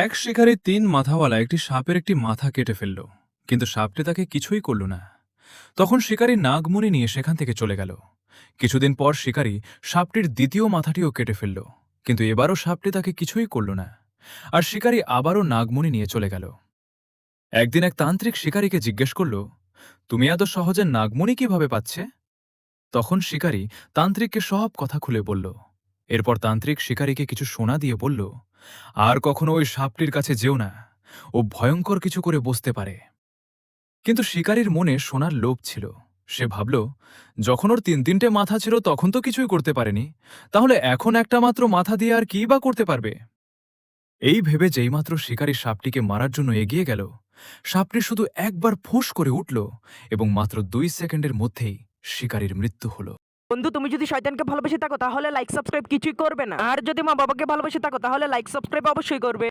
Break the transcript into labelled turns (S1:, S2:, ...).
S1: এক শিকারী তিন মাথাওয়ালা একটি সাপের একটি মাথা কেটে ফেলল, কিন্তু সাপটি তাকে কিছুই করল না। তখন শিকারী নাগমণি নিয়ে সেখান থেকে চলে গেল। কিছুদিন পর শিকারী সাপটির দ্বিতীয় মাথাটিও কেটে ফেলল, কিন্তু এবারও সাপটি তাকে কিছুই করল না। আর শিকারী আবারও নাগমণি নিয়ে চলে গেল। একদিন এক তান্ত্রিক শিকারীকে জিজ্ঞেস করল, তুমি এত সহজে নাগমণি কিভাবে পাচ্ছে? তখন শিকারী তান্ত্রিককে সব কথা খুলে বলল। এরপর তান্ত্রিক শিকারীকে কিছু সোনা দিয়ে বলল, আর কখনো ওই সাপটির কাছে যেও না, ও ভয়ঙ্কর কিছু করে বসতে পারে। কিন্তু শিকারীর মনে সোনার লোভ ছিল। সে ভাবল, যখন ওর তিনটে মাথা ছিল তখন তো কিছুই করতে পারেনি, তাহলে এখন একটা মাত্র মাথা দিয়ে আর কী বা করতে পারবে। এই ভেবে যেইমাত্র শিকারী সাপটিকে মারার জন্য এগিয়ে গেল, সাপটি শুধু একবার ফোঁস করে উঠল এবং মাত্র 2 সেকেন্ডের মধ্যেই শিকারীর মৃত্যু হল।
S2: বন্ধু, তুমি যদি শয়তানকে ভালোবেসে থাকো তাহলে লাইক সাবস্ক্রাইব কিছুই করবে না, আর যদি মা বাবাকে ভালোবেসে থাকো তাহলে লাইক সাবস্ক্রাইব অবশ্যই করবে।